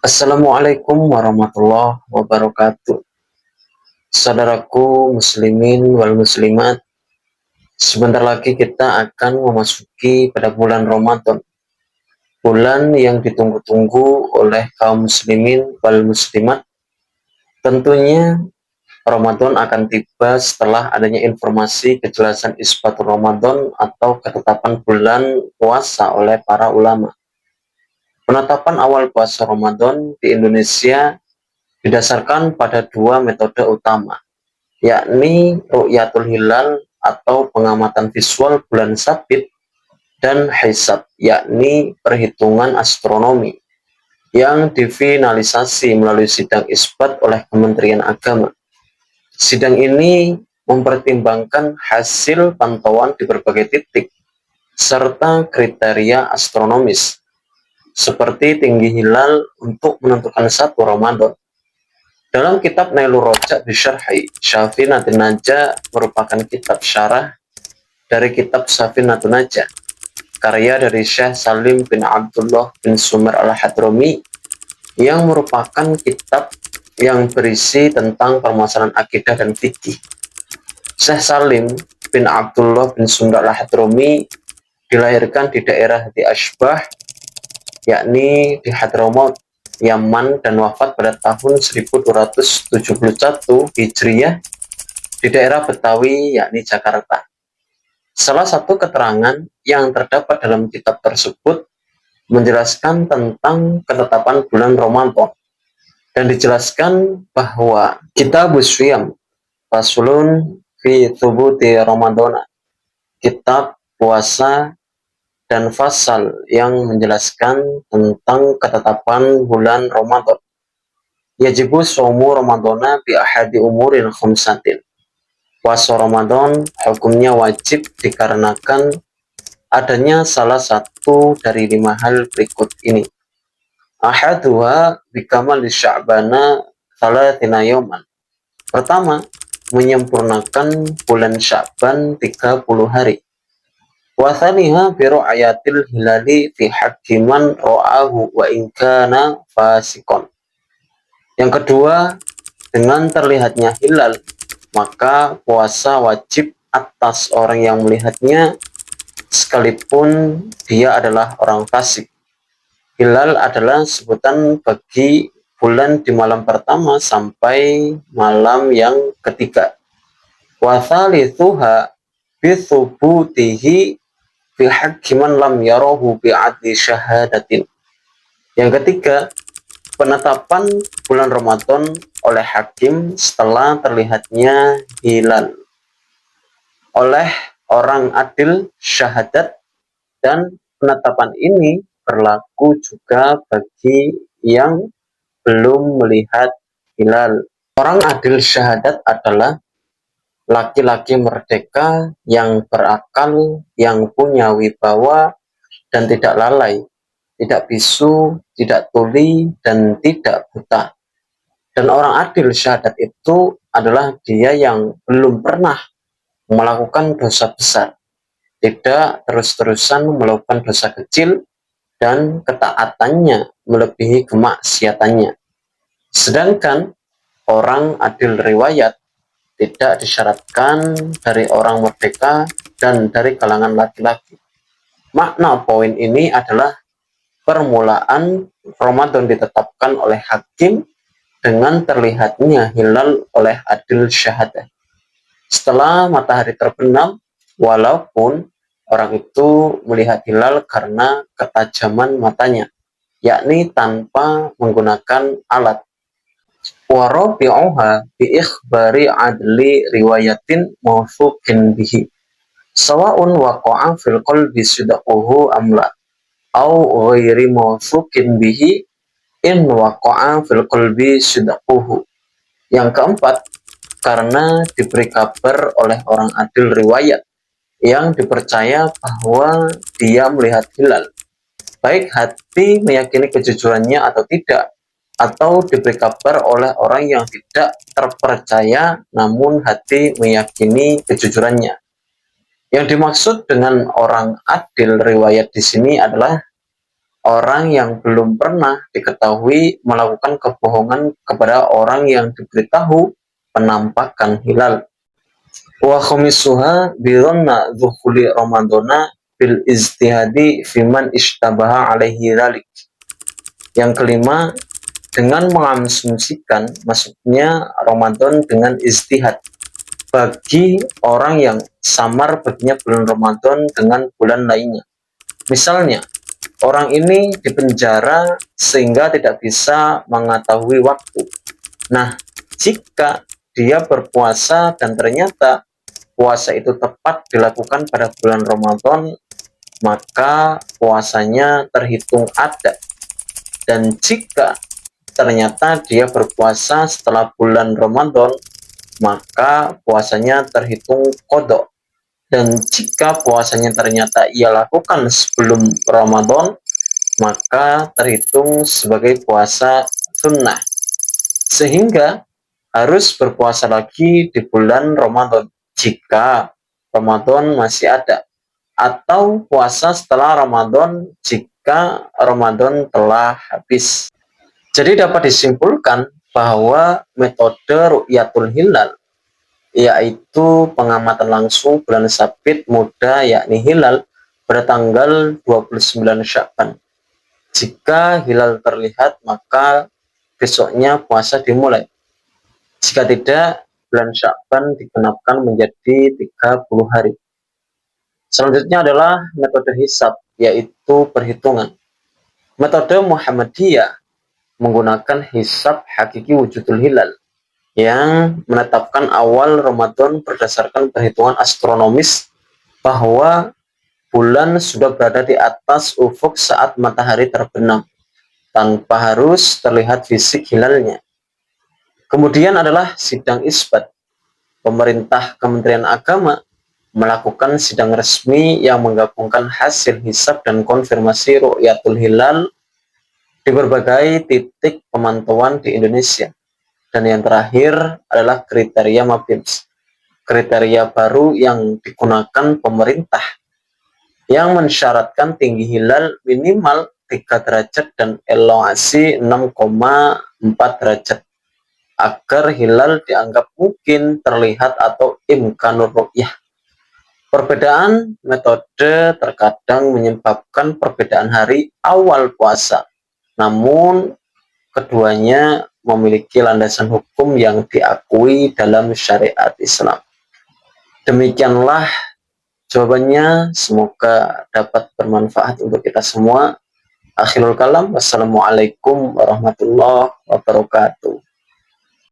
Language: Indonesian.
Assalamualaikum warahmatullahi wabarakatuh. Saudaraku muslimin wal muslimat, sebentar lagi kita akan memasuki pada bulan Ramadan. Bulan yang ditunggu-tunggu oleh kaum muslimin wal muslimat. Tentunya Ramadan akan tiba setelah adanya informasi kejelasan isbatul Ramadan atau ketetapan bulan puasa oleh para ulama. Penetapan awal puasa Ramadan di Indonesia didasarkan pada dua metode utama, yakni ru'yatul hilal atau pengamatan visual bulan sabit, dan hisab, yakni perhitungan astronomi yang difinalisasi melalui sidang isbat oleh Kementerian Agama. Sidang ini mempertimbangkan hasil pantauan di berbagai titik serta kriteria astronomis seperti tinggi hilal untuk menentukan satu Ramadan. Dalam kitab Nailur Rojak Bisyarhi Syafinatun Najah merupakan kitab syarah dari kitab Syafinatun Najah, karya dari Syekh Salim bin Abdullah bin Sumar al-Hadrami, yang merupakan kitab yang berisi tentang permasalahan akidah dan fikih. Syekh Salim bin Abdullah bin Sumar al-Hadrami dilahirkan di daerah di Ashbah, yakni di Hadramaut, Yaman, dan wafat pada tahun 1271 Hijriah di daerah Betawi, yakni Jakarta. Salah satu keterangan yang terdapat dalam kitab tersebut menjelaskan tentang ketetapan bulan Ramadan, dan dijelaskan bahwa kitab Syiyam faslun fi thubuti Ramadana, kitab puasa, dan fasal yang menjelaskan tentang ketetapan bulan Ramadan. Yajibu shomu Ramadana bi ahadi umurin khamsatin. Puasa Ramadan hukumnya wajib dikarenakan adanya salah satu dari 5 hal berikut ini. Ahaduha bikamal sya'bana thalathina yawman. Pertama, menyempurnakan bulan Sya'ban 30 hari. Wathaniha biru'ayatil hilali fi hakiman ro'ahu wa inkana fasikon. Yang kedua, dengan terlihatnya hilal, maka puasa wajib atas orang yang melihatnya sekalipun dia adalah orang fasik. Hilal adalah sebutan bagi bulan di malam pertama sampai malam yang ketiga. Wathalithuha bithubutihi fi hakiman lam yarahu bi'adli syahadatin. Yang ketiga, penetapan bulan Ramadan oleh hakim setelah terlihatnya hilal oleh orang adil syahadat, dan penetapan ini berlaku juga bagi yang belum melihat hilal. Orang adil syahadat adalah laki-laki merdeka yang berakal, yang punya wibawa dan tidak lalai, tidak bisu, tidak tuli, dan tidak buta. Dan orang adil syahadat itu adalah dia yang belum pernah melakukan dosa besar, tidak terus-terusan melakukan dosa kecil, dan ketaatannya melebihi kemaksiatannya. Sedangkan orang adil riwayat tidak disyaratkan dari orang merdeka dan dari kalangan laki-laki. Makna poin ini adalah permulaan Ramadan ditetapkan oleh hakim dengan terlihatnya hilal oleh adil syahadah setelah matahari terbenam, walaupun orang itu melihat hilal karena ketajaman matanya, yakni tanpa menggunakan alat. Warabi'uha bi ikhbari adli riwayatin mawthuqin bihi, sawa'un waqa'a fil qalbi sidquhu amla, au ghairi mawthuqin bihi in waqa'a fil qalbi sidquhu. Yang keempat, karena diberi kabar oleh orang adil riwayat yang dipercaya bahwa dia melihat hilal, baik hati meyakini kejujurannya atau tidak, atau diberi kabar oleh orang yang tidak terpercaya namun hati meyakini kejujurannya. Yang dimaksud dengan orang adil riwayat di sini adalah orang yang belum pernah diketahui melakukan kebohongan kepada orang yang diberitahu penampakan hilal. Wa khamisuha bironna dhukhuli ramadana bil ijtihadi fiman ishtabaha alaihi dhalik. Yang kelima, dengan mengasumsikan masuknya Ramadan dengan ijtihad bagi orang yang samar baginya bulan Ramadan dengan bulan lainnya. Misalnya, orang ini dipenjara sehingga tidak bisa mengetahui waktu. Nah, jika dia berpuasa dan ternyata puasa itu tepat dilakukan pada bulan Ramadan, maka puasanya terhitung ada. Dan jika ternyata dia berpuasa setelah bulan Ramadan, maka puasanya terhitung qadha. Dan jika puasanya ternyata ia lakukan sebelum Ramadan, maka terhitung sebagai puasa sunnah. Sehingga harus berpuasa lagi di bulan Ramadan jika Ramadan masih ada, atau puasa setelah Ramadan jika Ramadan telah habis. Jadi dapat disimpulkan bahwa metode ru'yatul hilal, yaitu pengamatan langsung bulan sabit muda yakni hilal pada tanggal 29 Sya'ban. Jika hilal terlihat, maka besoknya puasa dimulai. Jika tidak, bulan Sya'ban digenapkan menjadi 30 hari. Selanjutnya adalah metode hisab, yaitu perhitungan. Metode Muhammadiyah menggunakan hisab hakiki wujudul hilal yang menetapkan awal Ramadan berdasarkan perhitungan astronomis bahwa bulan sudah berada di atas ufuk saat matahari terbenam tanpa harus terlihat fisik hilalnya. Kemudian adalah sidang isbat. Pemerintah Kementerian Agama melakukan sidang resmi yang menggabungkan hasil hisab dan konfirmasi ru'yatul hilal di berbagai titik pemantauan di Indonesia. Dan yang terakhir adalah kriteria MAPIMS, kriteria baru yang digunakan pemerintah yang mensyaratkan tinggi hilal minimal 3 derajat dan elongasi 6,4 derajat agar hilal dianggap mungkin terlihat atau imkanur ru'yah. Perbedaan metode terkadang menyebabkan perbedaan hari awal puasa, namun keduanya memiliki landasan hukum yang diakui dalam syariat Islam. Demikianlah jawabannya, semoga dapat bermanfaat untuk kita semua. Akhirul kalam, wassalamualaikum warahmatullahi wabarakatuh.